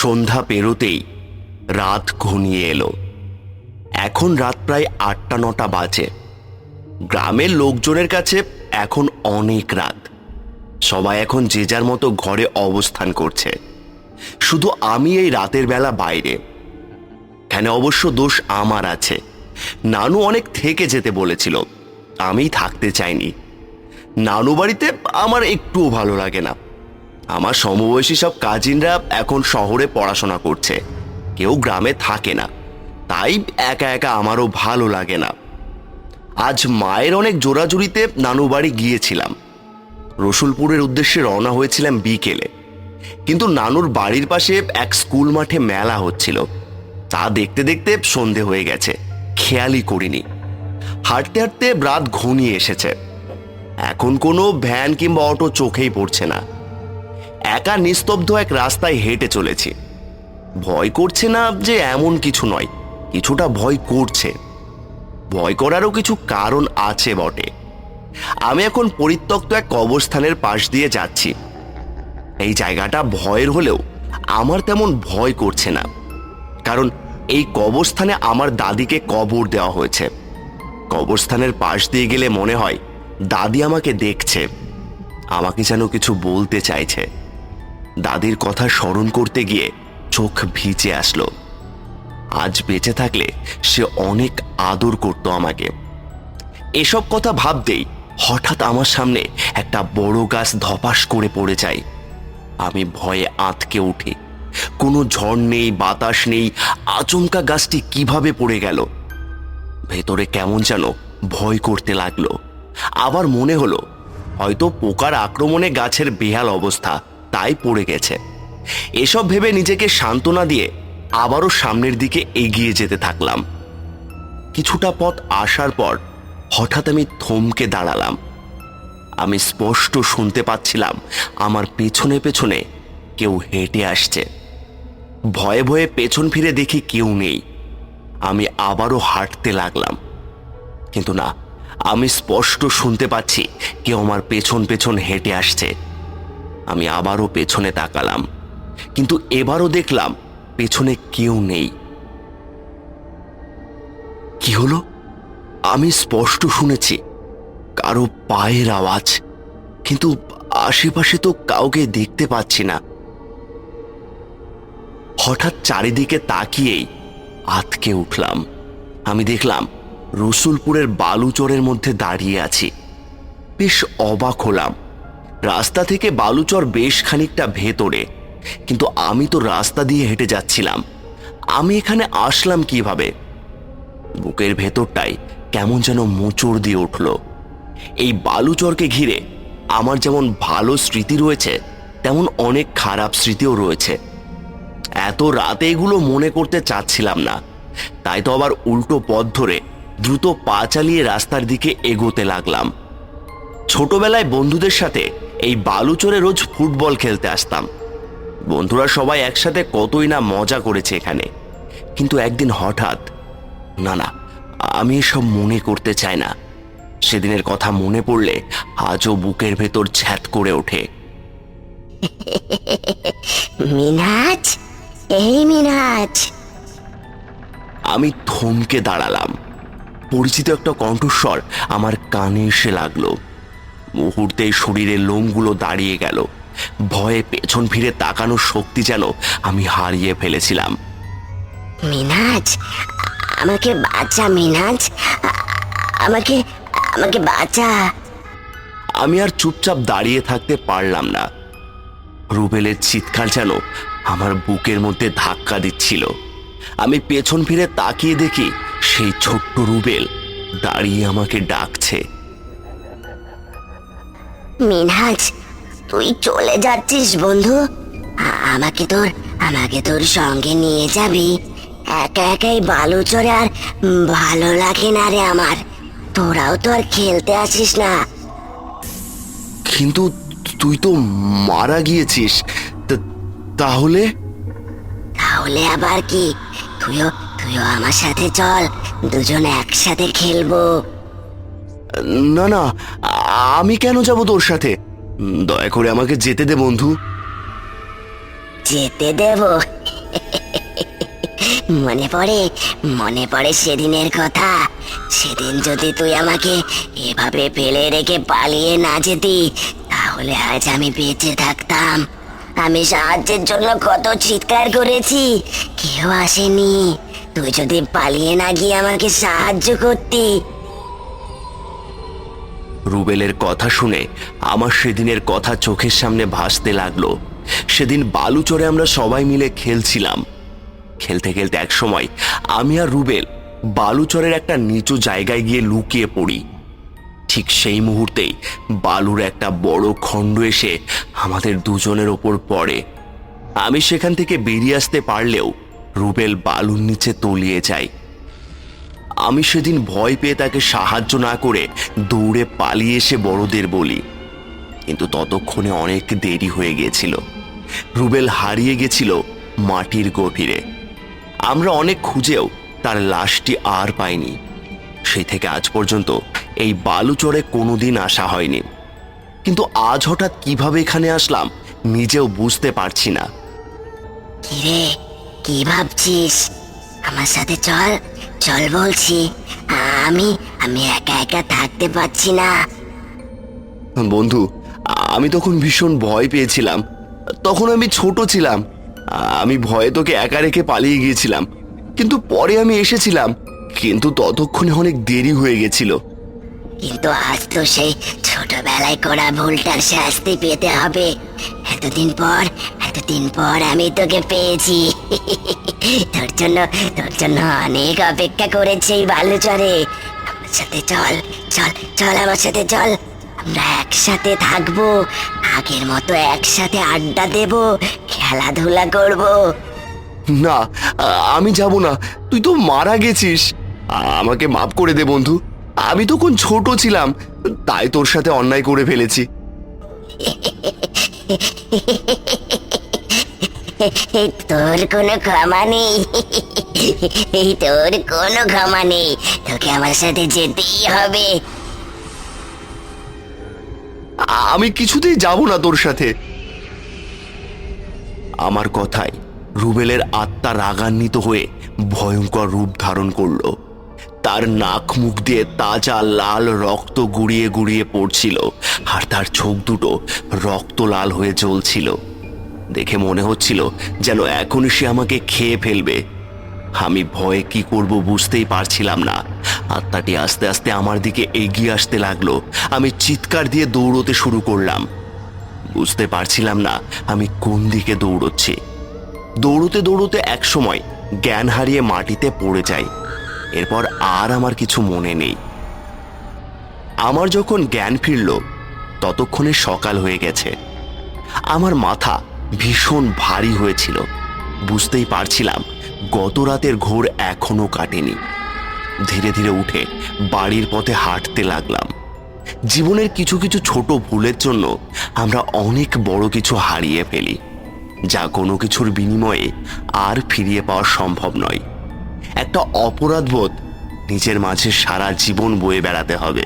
সন্ধ্যা পেরোতেই রাত ঘনিয়ে এলো। এখন রাত প্রায় ৮টা-৯টা বাজে। গ্রামের লোকজনের কাছে এখন অনেক রাত। সবাই এখন যে যার মতো ঘরে অবস্থান করছে। শুধু আমি এই রাতের বেলা বাইরে। এখানে অবশ্য দোষ আমার আছে। নানু অনেক থেকে যেতে বলেছিল, আমি থাকতে চাইনি। নানু বাড়িতে আমার একটুও ভালো লাগে না। আমার সমবয়সী সব কাজিনরা এখন শহরে পড়াশোনা করছে, কেউ গ্রামে থাকে না, তাই একা একা আমারও ভালো লাগে না। আজ মায়ের অনেক জোরাজুরিতে নানু বাড়ি গিয়েছিলাম। রসুলপুরের উদ্দেশ্যে রওনা হয়েছিলাম বিকেলে, কিন্তু নানুর বাড়ির পাশে এক স্কুল মাঠে মেলা হচ্ছিল। তা দেখতে দেখতে সন্ধে হয়ে গেছে, খেয়ালই করিনি। হাঁটতে হাঁটতে রাত ঘনিয়ে এসেছে। এখন কোনো ভ্যান কিংবা অটো চোখেই পড়ছে না। একা নিস্তব্ধ এক রাস্তায় হেঁটে চলেছি। ভয় করছে না যে এমন কিছু নয়, কিছুটা ভয় করছে। ভয় করারও কিছু কারণ আছে বটে। আমি এখন পরিত্যক্ত এক কবরস্থানের পাশ দিয়ে যাচ্ছি। এই জায়গাটা ভয়ের হলেও আমার তেমন ভয় করছে না, কারণ এই কবরস্থানে আমার দাদিকে কবর দেওয়া হয়েছে। কবরস্থানের পাশ দিয়ে গেলে মনে হয় দাদি আমাকে দেখছে, আমাকে যেন কিছু বলতে চাইছে। দাদির কথা স্মরণ করতে গিয়ে চোখ ভিজে আসলো। আজ বেঁচে থাকলে সে অনেক আদর করত আমাকে। এসব কথা ভাবতেই হঠাৎ আমার সামনে একটা বড় গাছ ধপাস করে পড়ে যায়। আমি ভয়ে আঁতকে উঠি। কোনো ঝড় নেই, বাতাস নেই, আচমকা গাছটি কিভাবে পড়ে গেল। ভেতরে কেমন যেন ভয় করতে লাগলো। আবার মনে হলো হয়তো পোকার আক্রমণে গাছের বেহাল অবস্থা, তাই পড়ে গেছে। এসব ভেবে নিজেকে সান্ত্বনা দিয়ে আবারও সামনের দিকে এগিয়ে যেতে থাকলাম। কিছুটা পথ আসার পর হঠাৎ আমি থমকে দাঁড়ালাম। আমি স্পষ্ট শুনতে পাচ্ছিলাম আমার পেছনে পেছনে কেউ হেঁটে আসছে। ভয়ে ভয়ে পেছন ফিরে দেখি কেউ নেই। আমি আবারও হাঁটতে লাগলাম, কিন্তু না, আমি স্পষ্ট শুনতে পাচ্ছি কেউ আমার পেছন পেছন হেঁটে আসছে। আমি আবারও পেছনে তাকালাম, কিন্তু এবারও দেখলাম পেছনে কেউ নেই। কি হলো? আমি স্পষ্ট শুনেছি কারো পায়ের আওয়াজ, কিন্তু আশেপাশে তো কাউকে দেখতে পাচ্ছি না। হঠাৎ চারিদিকে তাকিয়েই আঁতকে উঠলাম। আমি দেখলাম রসুলপুরের বালুচরের মধ্যে দাঁড়িয়ে আছি। বেশ অবাক হলাম। রাস্তা থেকে বালুচর বেশ খানিকটা ভেতরে, কিন্তু আমি তো রাস্তা দিয়ে হেঁটে যাচ্ছিলাম। আমি এখানে আসলাম কিভাবে? বুকের ভেতরটাই কেমন যেন মোচড় দিয়ে উঠল। এই বালুচরকে ঘিরে আমার যেমন ভালো স্মৃতি রয়েছে, তেমন অনেক খারাপ স্মৃতিও রয়েছে। এত রাতে এগুলো মনে করতে চাচ্ছিলাম না, তাই তো আবার উল্টো পথ ধরে দ্রুত পা চালিয়ে রাস্তার দিকে এগোতে লাগলাম। ছোটবেলায় বন্ধুদের সাথে এই বালুচরে রোজ ফুটবল খেলতে আসতাম। বন্ধুরা সবাই একসাথে কতই না মজা করেছে এখানে। কিন্তু একদিন হঠাৎ, না না, আমি এসব মনে করতে চাই না। সেদিনের কথা মনে পড়লে আজও বুকের ভেতর ছ্যাত করে ওঠে। মিনাজ, এই মিনাজ। আমি থমকে দাঁড়ালাম। পরিচিত একটা কণ্ঠস্বর আমার কানে এসে লাগলো। মুহূর্তে শরীরের লোমগুলো দাঁড়িয়ে গেল। ভয়ে পেছন ফিরে তাকানোর শক্তি যেন আমি হারিয়ে ফেলেছিলাম। মিনাজ, আমাকে বাঁচা মিনাজ, আমাকে আমাকে বাঁচা। আমি আর চুপচাপ দাঁড়িয়ে থাকতে পারলাম না। রুবেলের চিৎকার যেন আমার বুকের মধ্যে ধাক্কা দিচ্ছিল। আমি পেছন ফিরে তাকিয়ে দেখি সেই ছোট্ট রুবেল দাঁড়িয়ে আমাকে ডাকছে। মিনাজ, তুই চলে যাচ্ছিস বন্ধু? আমাকে তোর সঙ্গে নিয়ে যাবি? একা একাই বালুচরে আর ভালো লাগে না রে আমার। তোরাও তো আর খেলতে আসিস না। কিন্তু তুই তো মারা গিয়েছিস। তাহলে? তাহলে আবার কি? তুইও আমার সাথে চল, দুজন একসাথে খেলবো। না না, আমি কেন যাব তোর সাথে? দয়া করে আমাকে যেতে দে বন্ধু। যেতে দেব? মনে পড়ে মনে পড়ে সেদিনের কথা। সেদিন যদি তুই আমাকে এভাবে ফেলে রেখে পালিয়ে না যেতি, তাহলে আজ আমি বেঁচে থাকতাম। আমি সাহায্যের জন্য কত চিৎকার করেছি, কেউ আসেনি। তুই যদি পালিয়ে না গিয়ে আমাকে সাহায্য করতি। রুবেলের কথা শুনে আমার সেদিনের কথা চোখের সামনে ভাসতে লাগলো। সেদিন বালুচরে আমরা সবাই মিলে খেলছিলাম। খেলতে খেলতে এক সময় আমি আর রুবেল বালুচরের একটা নিচু জায়গায় গিয়ে লুকিয়ে পড়ি। ঠিক সেই মুহূর্তেই বালুর একটা বড় খণ্ড এসে আমাদের দুজনের ওপর পড়ে। আমি সেখান থেকে বেরিয়ে আসতে পারলেও রুবেল বালুর নিচে তলিয়ে যায়। আমি সেদিন ভয় পেয়ে তাকে সাহায্য না করে দৌড়ে পালিয়ে এসে বড়দের বলি, কিন্তু ততক্ষণে অনেক দেরি হয়ে গিয়েছিল। রুবেল হারিয়ে গেছিল মাটির গভীরে। আমরা অনেক খুঁজেও তার লাশটি আর পাইনি। সেই থেকে আজ পর্যন্ত এই বালুচরে কোনোদিন আসা হয়নি। কিন্তু আজ হঠাৎ কিভাবে এখানে আসলাম নিজেও বুঝতে পারছি না। কিরে, কি ভাবছিস? আমার সাথে চল, চল বলছি। আমি আমি একা একা থাকতে পারছি না। বন্ধু, আমি তখন ভীষণ ভয় পেয়েছিলাম। তখন আমি ছোট ছিলাম। আমি ভয়ে তোকে একা রেখে পালিয়ে গিয়েছিলাম, কিন্তু পরে আমি এসেছিলাম। কিন্তু ততক্ষণে অনেক দেরি হয়ে গেছিল। কিন্তু আজ তো সেই ছোটবেলায় করা ভুলটার শাস্তি পেতে হবে। এতদিন পর আমি তোকে পেয়েছি। তোর জন্য অনেক অপেক্ষা করেছে এই বালুচরে। আমার সাথে চল, চল, চল, আমার সাথে চল। আমরা একসাথে থাকবো, আগের মতো একসাথে আড্ডা দেব, খেলাধুলা করব। না, আমি যাব না। তুই তো মারা গেছিস। আমাকে মাফ করে দে বন্ধু। আমি তখন ছোট ছিলাম, তাই তোর সাথে অন্যায় করে ফেলেছি। তোর কোনো ক্ষমা নেই। তোর কোনো ক্ষমা নেই। তোকে আমার সাথে যেতেই হবে। আমি কিছুতেই যাব না তোর সাথে। আমার কথায় রুবেলের আত্মা রাগান্বিত হয়ে ভয়ঙ্কর রূপ ধারণ করলো। তার নাক মুখ দিয়ে তাজা লাল রক্ত গুড়িয়ে গুড়িয়ে পড়ছিল, আর তার চোখ দুটো রক্ত লাল হয়ে জ্বলছিল। দেখে মনে হচ্ছিল যেন এখনই সে আমাকে খেয়ে ফেলবে। আমি ভয়ে কি করব বুঝতেই পারছিলাম না। আত্মাটি আস্তে আস্তে আমার দিকে এগিয়ে আসতে লাগলো। আমি চিৎকার দিয়ে দৌড়তে শুরু করলাম। বুঝতে পারছিলাম না আমি কোন দিকে দৌড়চ্ছি। দৌড়তে দৌড়তে এক সময় জ্ঞান হারিয়ে মাটিতে পড়ে যাই। এরপর আর আমার কিছু মনে নেই। আমার যখন জ্ঞান ফিরল ততক্ষণে সকাল হয়ে গেছে। আমার মাথা ভীষণ ভারী হয়েছিল। বুঝতেই পারছিলাম গত রাতের ঘোর এখনো কাটেনি। ধীরে ধীরে উঠে বাড়ির পথে হাঁটতে লাগলাম। জীবনের কিছু কিছু ছোট ভুলের জন্য আমরা অনেক বড় কিছু হারিয়ে ফেলি, যা কোনো কিছুর বিনিময়ে আর ফিরিয়ে পাওয়া সম্ভব নয়। একটা অপরাধবোধ নিজের মাঝে সারা জীবন বয়ে বেড়াতে হবে।